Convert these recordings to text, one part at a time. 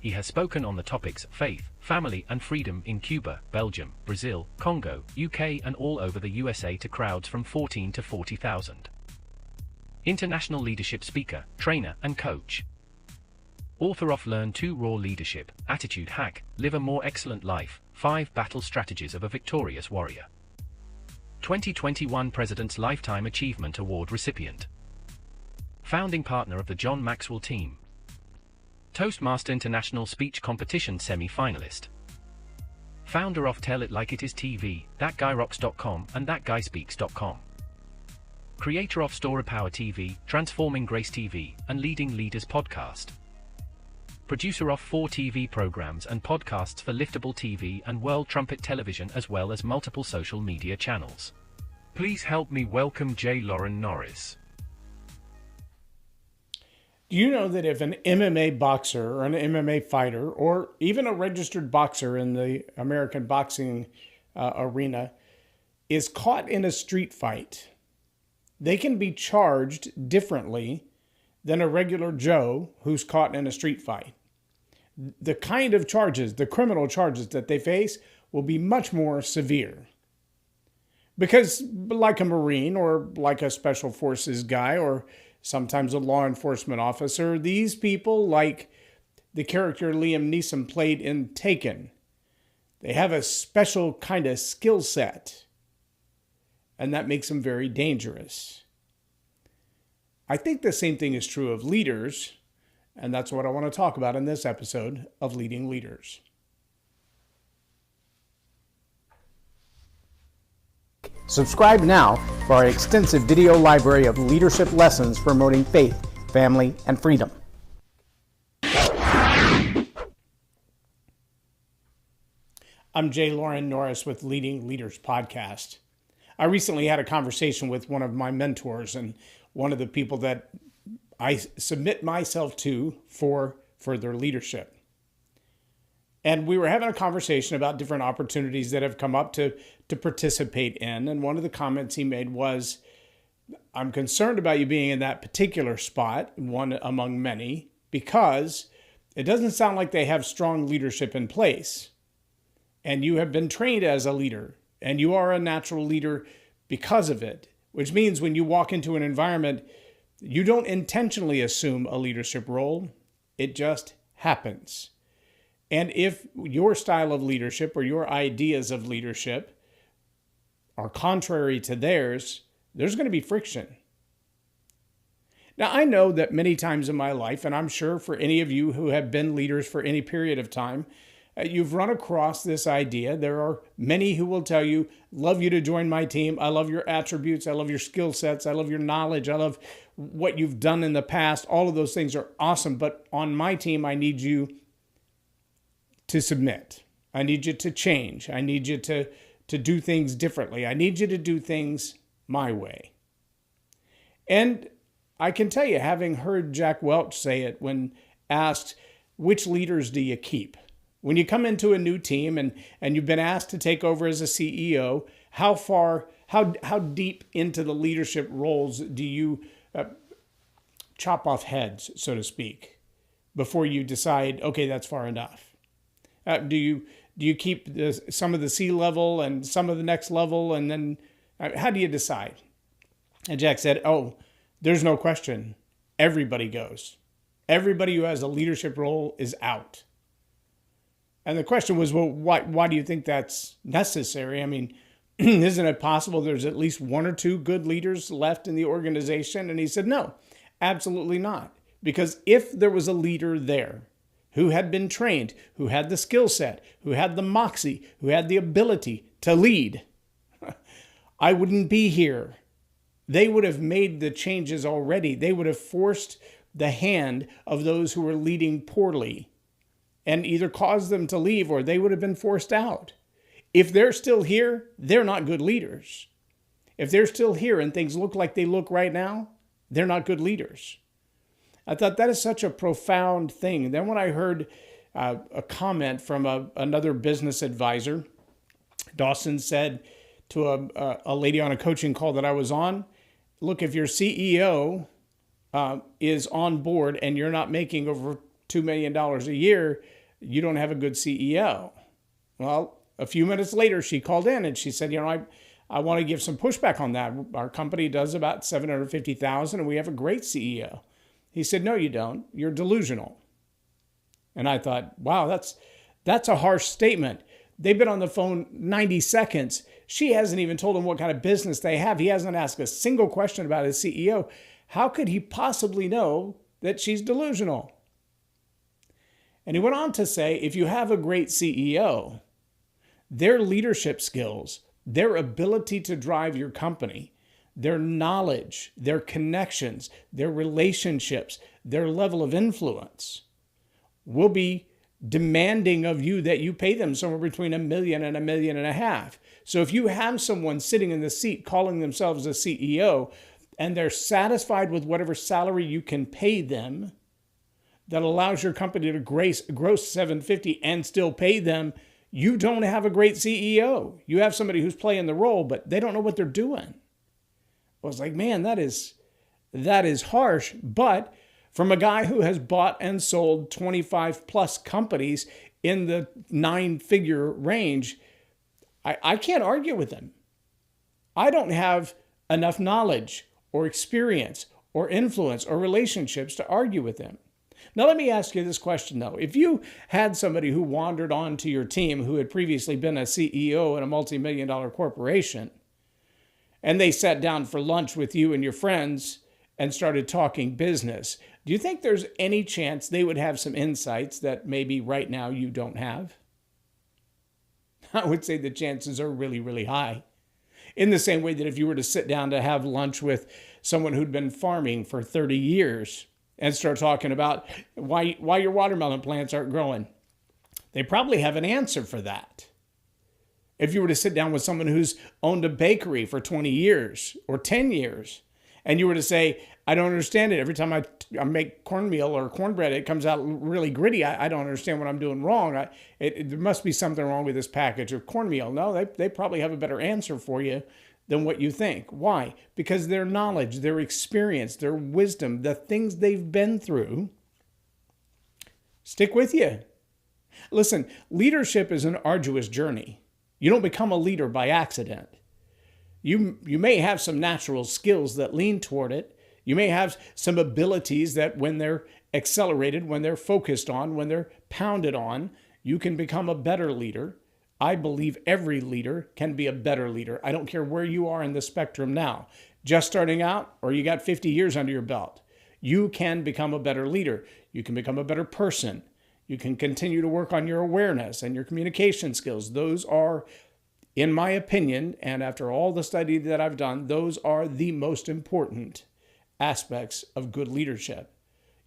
He has spoken on the topics faith, family and freedom in Cuba, Belgium, Brazil, Congo, UK and all over the USA to crowds from 14 to 40,000. International leadership speaker, trainer and coach. Author of Learn to Raw Leadership, Attitude Hack, Live a More Excellent Life, 5 Battle Strategies of a Victorious Warrior. 2021 President's Lifetime Achievement Award recipient. Founding partner of the John Maxwell team. Toastmaster International Speech Competition semi-finalist. Founder of Tell It Like It Is TV, ThatGuyRocks.com and ThatGuySpeaks.com. Creator of StoryPowerMasterclass, Transforming Grace TV, and Leading Leaders podcast. Producer of 4 TV programs and podcasts for Liftable TV and World Trumpet Television as well as multiple social media channels. Please help me welcome J Loren Norris. Do you know that if an MMA boxer or an MMA fighter or even a registered boxer in the American boxing arena is caught in a street fight, they can be charged differently than a regular Joe who's caught in a street fight? The kind of charges, the criminal charges that they face will be much more severe. Because like a Marine or like a Special Forces guy or sometimes a law enforcement officer, these people, like the character Liam Neeson played in Taken, they have a special kind of skill set, and that makes them very dangerous. I think the same thing is true of leaders, and that's what I want to talk about in this episode of Leading Leaders. Subscribe now for our extensive video library of leadership lessons promoting faith, family, and freedom. I'm J Loren Norris with Leading Leaders Podcast. I recently had a conversation with one of my mentors and one of the people that I submit myself to for further leadership. And we were having a conversation about different opportunities that have come up to participate in. And one of the comments he made was, I'm concerned about you being in that particular spot, one among many, because it doesn't sound like they have strong leadership in place. And you have been trained as a leader, and you are a natural leader because of it, which means when you walk into an environment, you don't intentionally assume a leadership role. It just happens. And if your style of leadership or your ideas of leadership are contrary to theirs, there's going to be friction. Now, I know that many times in my life, and I'm sure for any of you who have been leaders for any period of time, you've run across this idea. There are many who will tell you, love you to join my team. I love your attributes. I love your skill sets. I love your knowledge. I love what you've done in the past. All of those things are awesome. But on my team, I need you to submit. I need you to change. I need you to do things differently. I need you to do things my way. And I can tell you, having heard Jack Welch say it when asked, which leaders do you keep? When you come into a new team and you've been asked to take over as a CEO, how deep into the leadership roles do you chop off heads, so to speak, before you decide, okay, that's far enough? Do you keep some of the C level and some of the next level, and then how do you decide? And Jack said, oh, there's no question. Everybody goes. Everybody who has a leadership role is out. And the question was, well, why do you think that's necessary? I mean, isn't it possible there's at least 1 or 2 good leaders left in the organization? And he said, no, absolutely not. Because if there was a leader there who had been trained, who had the skill set, who had the moxie, who had the ability to lead, I wouldn't be here. They would have made the changes already. They would have forced the hand of those who were leading poorly and either caused them to leave or they would have been forced out. If they're still here, they're not good leaders. If they're still here and things look like they look right now, they're not good leaders. I thought that is such a profound thing. Then when I heard a comment from another business advisor, Dawson said to a lady on a coaching call that I was on, look, if your CEO is on board and you're not making over $2 million a year, you don't have a good CEO. Well, a few minutes later, she called in and she said, I want to give some pushback on that. Our company does about $750,000 and we have a great CEO. He said, no, you don't. You're delusional. And I thought, wow, that's a harsh statement. They've been on the phone 90 seconds. She hasn't even told him what kind of business they have. He hasn't asked a single question about his CEO. How could he possibly know that she's delusional? And he went on to say, if you have a great CEO, their leadership skills, their ability to drive your company, their knowledge, their connections, their relationships, their level of influence will be demanding of you that you pay them somewhere between $1 million and $1.5 million. So if you have someone sitting in the seat calling themselves a CEO and they're satisfied with whatever salary you can pay them that allows your company to gross $750 and still pay them, you don't have a great CEO. You have somebody who's playing the role, but they don't know what they're doing. I was like, man, that is harsh. But from a guy who has bought and sold 25 plus companies in the 9-figure range, I can't argue with him. I don't have enough knowledge or experience or influence or relationships to argue with him. Now, let me ask you this question, though. If you had somebody who wandered onto your team who had previously been a CEO in a multi-million-dollar corporation, and they sat down for lunch with you and your friends and started talking business, do you think there's any chance they would have some insights that maybe right now you don't have? I would say the chances are really, really high. In the same way that if you were to sit down to have lunch with someone who'd been farming for 30 years and start talking about why your watermelon plants aren't growing, they probably have an answer for that. If you were to sit down with someone who's owned a bakery for 20 years or 10 years, and you were to say, I don't understand it. Every time I make cornmeal or cornbread, it comes out really gritty. I don't understand what I'm doing wrong. There must be something wrong with this package of cornmeal. No, they probably have a better answer for you than what you think. Why? Because their knowledge, their experience, their wisdom, the things they've been through stick with you. Listen, leadership is an arduous journey. You don't become a leader by accident. You may have some natural skills that lean toward it. You may have some abilities that when they're accelerated, when they're focused on, when they're pounded on, you can become a better leader. I believe every leader can be a better leader. I don't care where you are in the spectrum now, just starting out or you got 50 years under your belt. You can become a better leader. You can become a better person. You can continue to work on your awareness and your communication skills. Those are, in my opinion, and after all the study that I've done, those are the most important aspects of good leadership.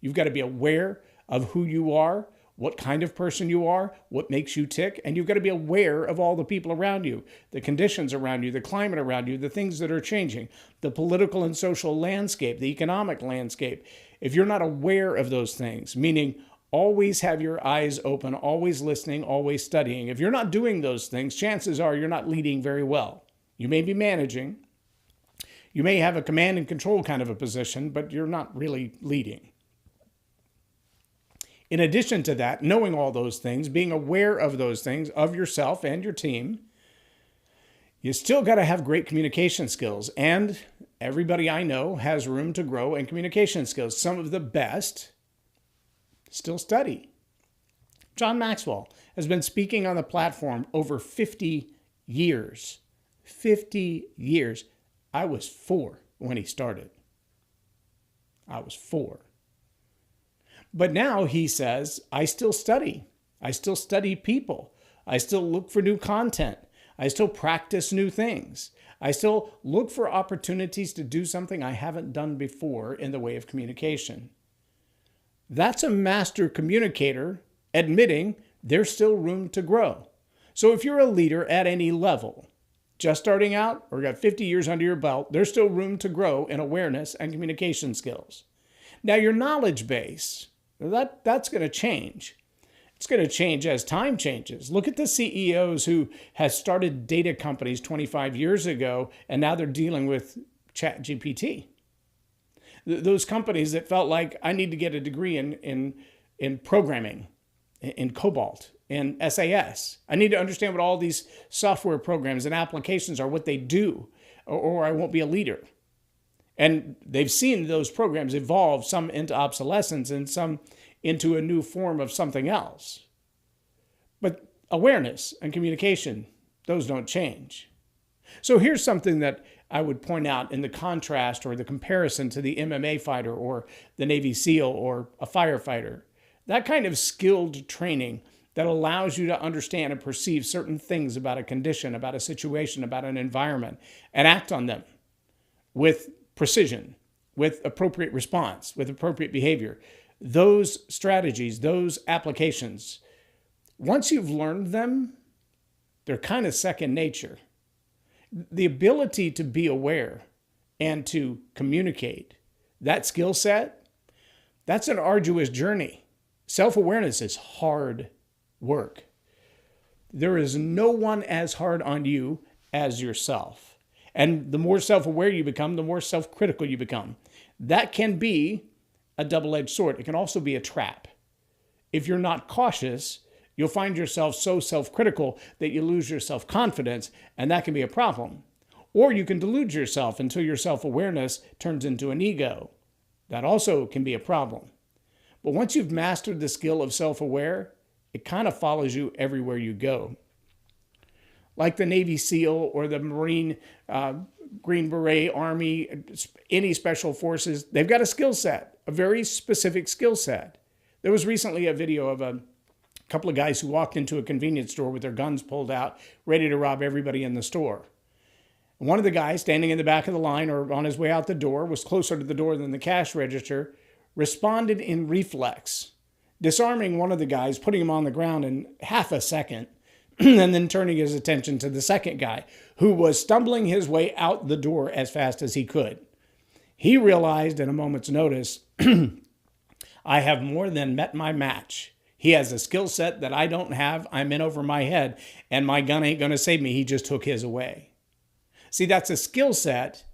You've got to be aware of who you are, what kind of person you are, what makes you tick, and you've got to be aware of all the people around you, the conditions around you, the climate around you, the things that are changing, the political and social landscape, the economic landscape. If you're not aware of those things, meaning always have your eyes open, always listening, always studying. If you're not doing those things, chances are you're not leading very well. You may be managing. You may have a command and control kind of a position, but you're not really leading. In addition to that, knowing all those things, being aware of those things, of yourself and your team, you still got to have great communication skills. And everybody I know has room to grow in communication skills. Some of the best still study. John Maxwell has been speaking on the platform over 50 years. 50 years. I was 4 when he started. I was 4. But now he says, I still study. I still study people. I still look for new content. I still practice new things. I still look for opportunities to do something I haven't done before in the way of communication. That's a master communicator admitting there's still room to grow. So if you're a leader at any level, just starting out or got 50 years under your belt, there's still room to grow in awareness and communication skills. Now your knowledge base, that's going to change. It's going to change as time changes. Look at the CEOs who has started data companies 25 years ago, and now they're dealing with ChatGPT. Those companies that felt like I need to get a degree in in programming, in Cobalt, in SAS. I need to understand what all these software programs and applications are, what they do, or I won't be a leader. And they've seen those programs evolve, some into obsolescence and some into a new form of something else. But awareness and communication, those don't change. So here's something that I would point out in the contrast or the comparison to the MMA fighter or the Navy SEAL or a firefighter. That kind of skilled training that allows you to understand and perceive certain things about a condition, about a situation, about an environment, and act on them with precision, with appropriate response, with appropriate behavior. Those strategies, those applications, once you've learned them, they're kind of second nature. The ability to be aware and to communicate, that skill set, that's an arduous journey. Self-awareness is hard work. There is no one as hard on you as yourself. And the more self-aware you become, the more self-critical you become. That can be a double-edged sword. It can also be a trap. If you're not cautious, you'll find yourself so self-critical that you lose your self-confidence, and that can be a problem. Or you can delude yourself until your self-awareness turns into an ego. That also can be a problem. But once you've mastered the skill of self-aware, it kind of follows you everywhere you go. Like the Navy SEAL or the Marine, Green Beret, Army, any special forces, they've got a skill set, a very specific skill set. There was recently a video of a couple of guys who walked into a convenience store with their guns pulled out, ready to rob everybody in the store. And one of the guys standing in the back of the line or on his way out the door, was closer to the door than the cash register, responded in reflex, disarming one of the guys, putting him on the ground in half a second, and then turning his attention to the second guy, who was stumbling his way out the door as fast as he could. He realized in a moment's notice, I have more than met my match. He has a skill set that I don't have. I'm in over my head, and my gun ain't going to save me. He just took his away. See, that's a skill set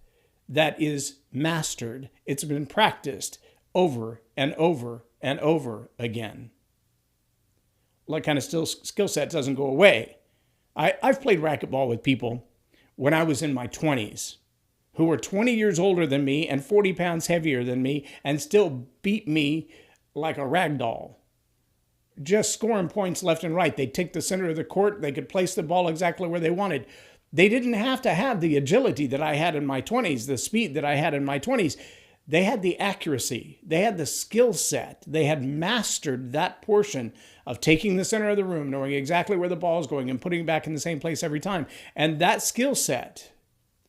that is mastered. It's been practiced over and over and over again. That kind of skill set doesn't go away. I've played racquetball with people when I was in my 20s who were 20 years older than me and 40 pounds heavier than me and still beat me like a rag doll. Just scoring points left and right. They'd take the center of the court. They could place the ball exactly where they wanted. They didn't have to have the agility that I had in my 20s, the speed that I had in my 20s. They had the accuracy. They had the skill set. They had mastered that portion of taking the center of the room, knowing exactly where the ball is going and putting it back in the same place every time. And that skill set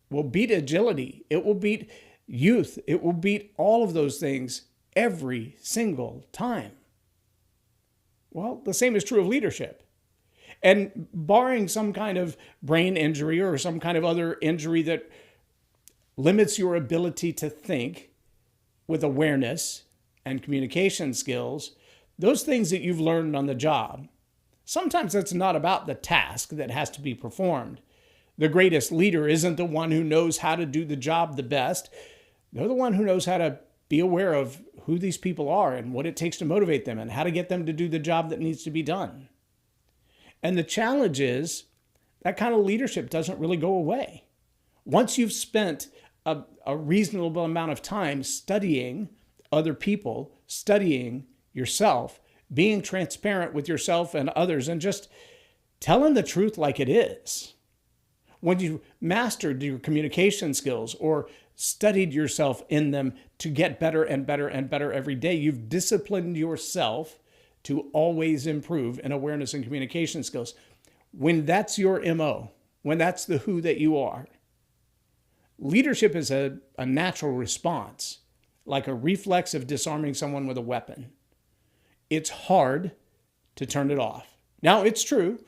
will beat agility. It will beat youth. It will beat all of those things every single time. Well, the same is true of leadership. And barring some kind of brain injury or some kind of other injury that limits your ability to think with awareness and communication skills, those things that you've learned on the job, sometimes it's not about the task that has to be performed. The greatest leader isn't the one who knows how to do the job the best. They're the one who knows how to be aware of who these people are and what it takes to motivate them and how to get them to do the job that needs to be done. And the challenge is that kind of leadership doesn't really go away. Once you've spent a reasonable amount of time studying other people, studying yourself, being transparent with yourself and others, and just telling the truth like it is. When you mastered your communication skills or studied yourself in them to get better and better and better every day, you've disciplined yourself to always improve in awareness and communication skills. When that's your MO, when that's the who that you are, leadership is a natural response, like a reflex of disarming someone with a weapon. It's hard to turn it off. Now, it's true.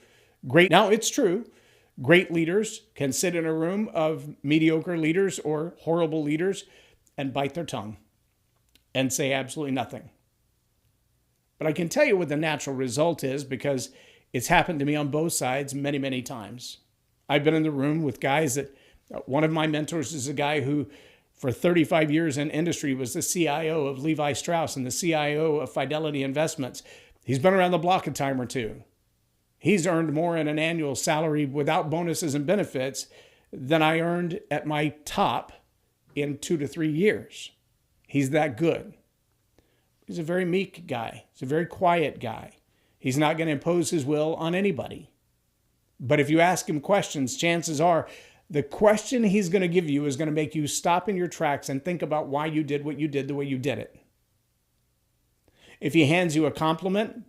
Great leaders can sit in a room of mediocre leaders or horrible leaders and bite their tongue and say absolutely nothing. But I can tell you what the natural result is because it's happened to me on both sides many, many times. I've been in the room with guys that, one of my mentors is a guy who for 35 years in industry, was the CIO of Levi Strauss and the CIO of Fidelity Investments. He's been around the block a time or two. He's earned more in an annual salary without bonuses and benefits than I earned at my top in 2 to 3 years. He's that good. He's a very meek guy. He's a very quiet guy. He's not going to impose his will on anybody. But if you ask him questions, chances are the question he's going to give you is going to make you stop in your tracks and think about why you did what you did the way you did it. If he hands you a compliment,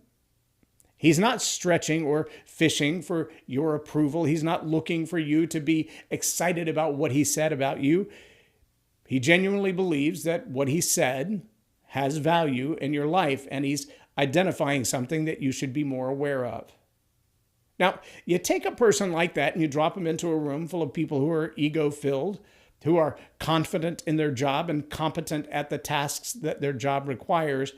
he's not stretching or fishing for your approval. He's not looking for you to be excited about what he said about you. He genuinely believes that what he said has value in your life, and he's identifying something that you should be more aware of. Now, you take a person like that and you drop them into a room full of people who are ego-filled, who are confident in their job and competent at the tasks that their job requires,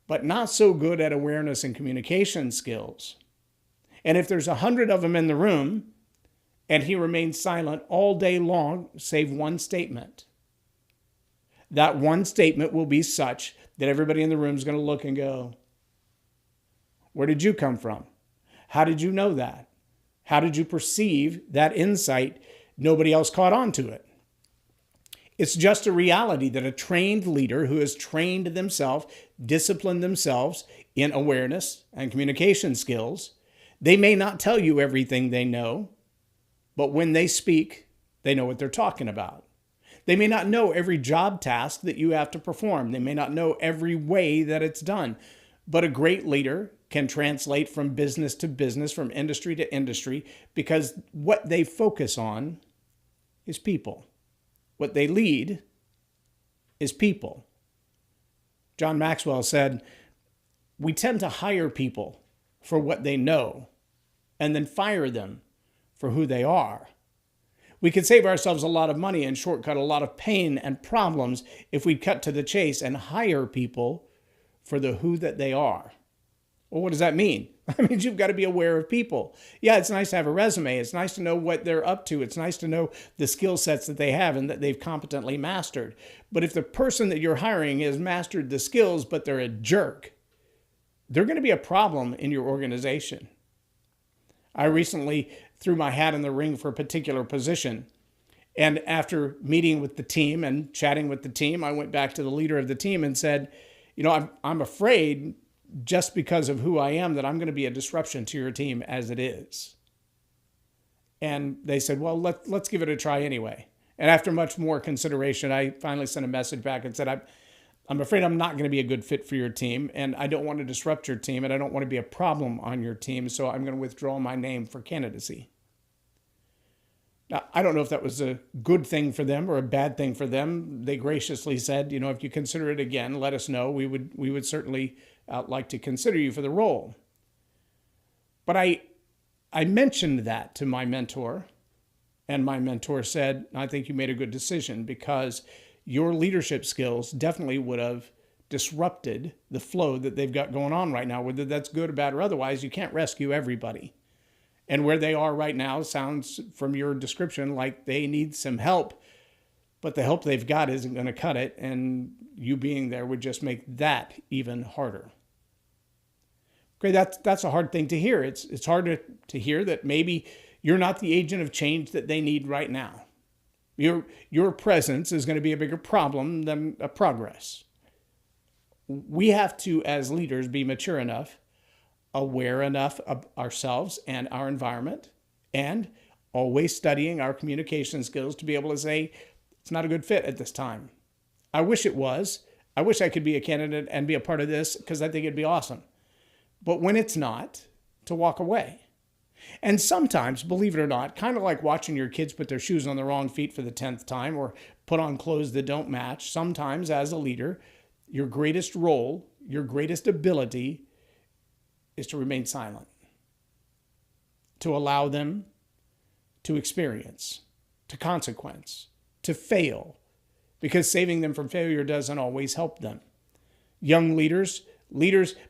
but not so good at awareness and communication skills. And if there's 100 of them in the room and he remains silent all day long, save one statement, that one statement will be such that everybody in the room is going to look and go, where did you come from? How did you know that? How did you perceive that insight? Nobody else caught on to it. It's just a reality that a trained leader who has trained themselves, disciplined themselves in awareness and communication skills, they may not tell you everything they know, but when they speak, they know what they're talking about. They may not know every job task that you have to perform. They may not know every way that it's done, but a great leader can translate from business to business, from industry to industry, because what they focus on is people. What they lead is people. John Maxwell said, we tend to hire people for what they know and then fire them for who they are. We could save ourselves a lot of money and shortcut a lot of pain and problems if we cut to the chase and hire people for the who that they are. Well, what does that mean? That means you've got to be aware of people. Yeah, it's nice to have a resume. It's nice to know what they're up to. It's nice to know the skill sets that they have and that they've competently mastered. But if the person that you're hiring has mastered the skills, but they're a jerk, they're going to be a problem in your organization. I recently threw my hat in the ring for a particular position. And after meeting with the team and chatting with the team, I went back to the leader of the team and said, I'm afraid just because of who I am that I'm going to be a disruption to your team as it is. And they said, well, let's give it a try anyway. And after much more consideration, I finally sent a message back and said, I'm afraid I'm not going to be a good fit for your team, and I don't want to disrupt your team, and I don't want to be a problem on your team, so I'm going to withdraw my name for candidacy. Now, I don't know if that was a good thing for them or a bad thing for them. They graciously said, if you consider it again, let us know. We would certainly like to consider you for the role. But I mentioned that to my mentor, and my mentor said, I think you made a good decision because your leadership skills definitely would have disrupted the flow that they've got going on right now. Whether that's good or bad or otherwise, you can't rescue everybody. And where they are right now sounds, from your description, like they need some help. But the help they've got isn't going to cut it, and you being there would just make that even harder. Okay, that's a hard thing to hear. It's hard to hear that maybe you're not the agent of change that they need right now. Your presence is going to be a bigger problem than a progress. We have to, as leaders, be mature enough, aware enough of ourselves and our environment, and always studying our communication skills to be able to say, it's not a good fit at this time. I wish it was. I wish I could be a candidate and be a part of this because I think it'd be awesome. But when it's not, to walk away. And sometimes, believe it or not, kind of like watching your kids put their shoes on the wrong feet for the 10th time or put on clothes that don't match, sometimes as a leader, your greatest role, your greatest ability is to remain silent, to allow them to experience, to consequence, to fail, because saving them from failure doesn't always help them. Young leaders,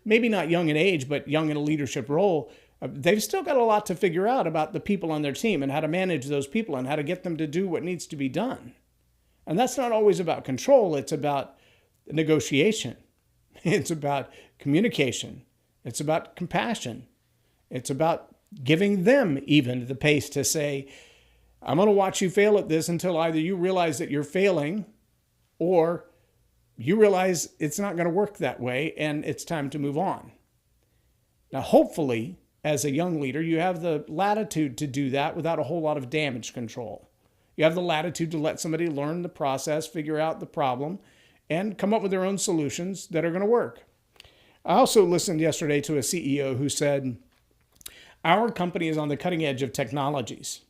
maybe not young in age, but young in a leadership role, they've still got a lot to figure out about the people on their team and how to manage those people and how to get them to do what needs to be done. And that's not always about control. It's about negotiation. It's about communication. It's about compassion. It's about giving them even the pace to say, I'm going to watch you fail at this until either you realize that you're failing or you realize it's not going to work that way and it's time to move on. Now, hopefully, as a young leader, you have the latitude to do that without a whole lot of damage control. You have the latitude to let somebody learn the process, figure out the problem, and come up with their own solutions that are going to work. I also listened yesterday to a CEO who said, our company is on the cutting edge of technologies.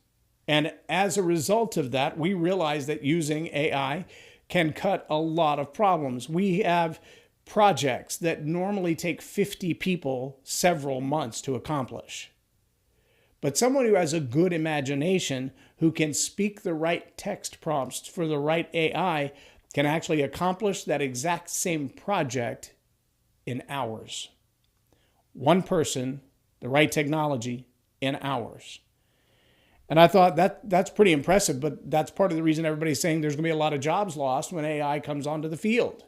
And as a result of that, we realize that using AI can cut a lot of problems. We have projects that normally take 50 people several months to accomplish. But someone who has a good imagination, who can speak the right text prompts for the right AI, can actually accomplish that exact same project in hours. One person, the right technology, in hours. And I thought that's pretty impressive, but that's part of the reason everybody's saying there's going to be a lot of jobs lost when AI comes onto the field.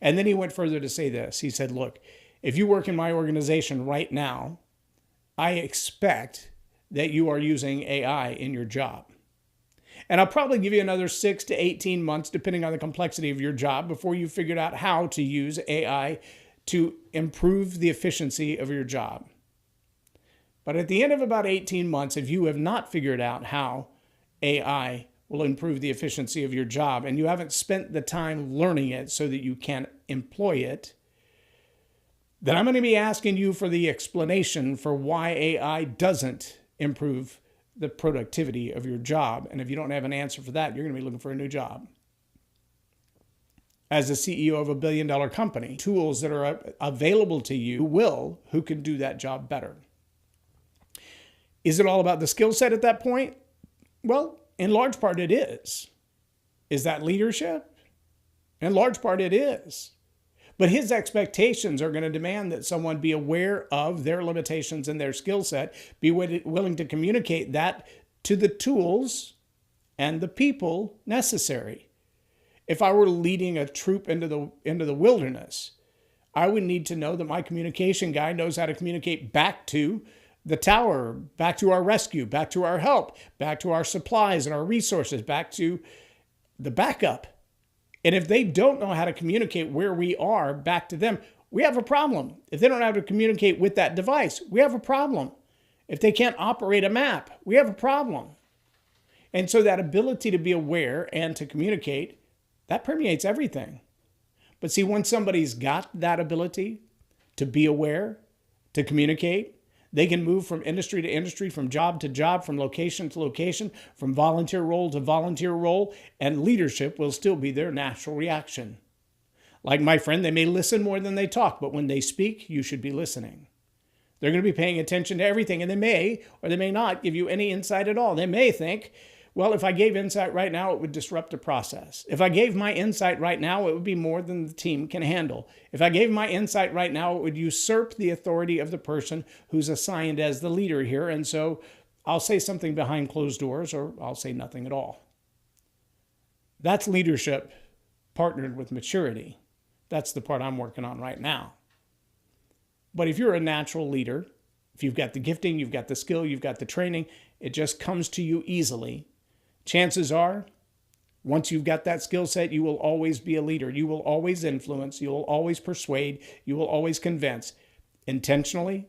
And then he went further to say this. He said, look, if you work in my organization right now, I expect that you are using AI in your job. And I'll probably give you another 6 to 18 months, depending on the complexity of your job, before you figured out how to use AI to improve the efficiency of your job. But at the end of about 18 months, if you have not figured out how AI will improve the efficiency of your job and you haven't spent the time learning it so that you can employ it, then I'm going to be asking you for the explanation for why AI doesn't improve the productivity of your job. And if you don't have an answer for that, you're going to be looking for a new job. As a CEO of a billion-dollar company, tools that are available to you who can do that job better. Is it all about the skill set at that point? Well, in large part it is. Is that leadership? In large part it is. But his expectations are going to demand that someone be aware of their limitations and their skill set, be willing to communicate that to the tools and the people necessary. If I were leading a troop into the wilderness, I would need to know that my communication guy knows how to communicate back to the tower, back to our rescue, back to our help, back to our supplies and our resources, back to the backup. And if they don't know how to communicate where we are back to them, we have a problem. If they don't know how to communicate with that device, we have a problem. If they can't operate a map, we have a problem. And so that ability to be aware and to communicate, that permeates everything. But see, once somebody's got that ability to be aware, to communicate, they can move from industry to industry, from job to job, from location to location, from volunteer role to volunteer role, and leadership will still be their natural reaction. Like my friend, they may listen more than they talk, but when they speak, you should be listening. They're going to be paying attention to everything, and they may or they may not give you any insight at all. They may think, well, if I gave insight right now, it would disrupt the process. If I gave my insight right now, it would be more than the team can handle. If I gave my insight right now, it would usurp the authority of the person who's assigned as the leader here. And so I'll say something behind closed doors, or I'll say nothing at all. That's leadership partnered with maturity. That's the part I'm working on right now. But if you're a natural leader, if you've got the gifting, you've got the skill, you've got the training, it just comes to you easily. Chances are, once you've got that skill set, you will always be a leader. You will always influence. You will always persuade. You will always convince, intentionally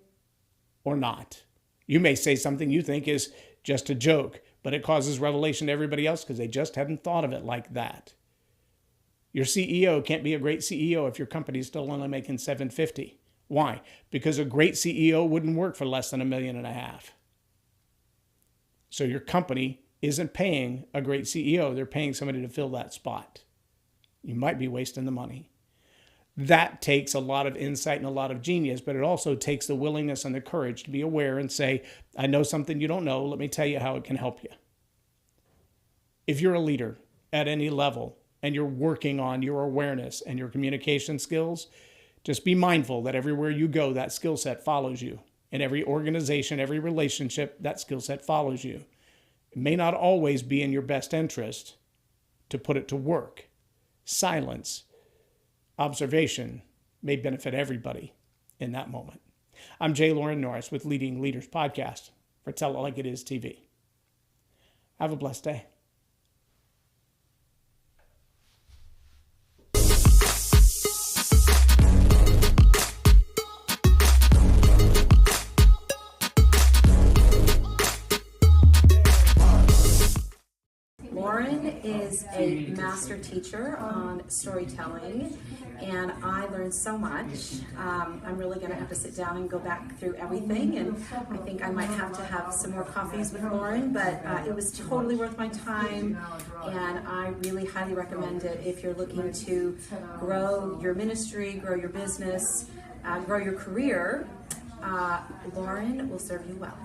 or not. You may say something you think is just a joke, but it causes revelation to everybody else because they just hadn't thought of it like that. Your CEO can't be a great CEO if your company's still only making $750. Why? Because a great CEO wouldn't work for less than $1.5 million. So your company isn't paying a great CEO. They're paying somebody to fill that spot. You might be wasting the money. That takes a lot of insight and a lot of genius, but it also takes the willingness and the courage to be aware and say, I know something you don't know. Let me tell you how it can help you. If you're a leader at any level and you're working on your awareness and your communication skills, just be mindful that everywhere you go, that skill set follows you. In every organization, every relationship, that skill set follows you. It may not always be in your best interest, to put it to work. Silence, observation may benefit everybody in that moment. I'm J Loren Norris with Leading Leaders Podcast for Tell It Like It Is TV. Have a blessed day. Loren is a master teacher on storytelling, and I learned so much. I'm really going to have to sit down and go back through everything, and I think I might have to have some more coffees with Loren, but it was totally worth my time, and I really highly recommend it if you're looking to grow your ministry, grow your business, grow your career. Loren will serve you well.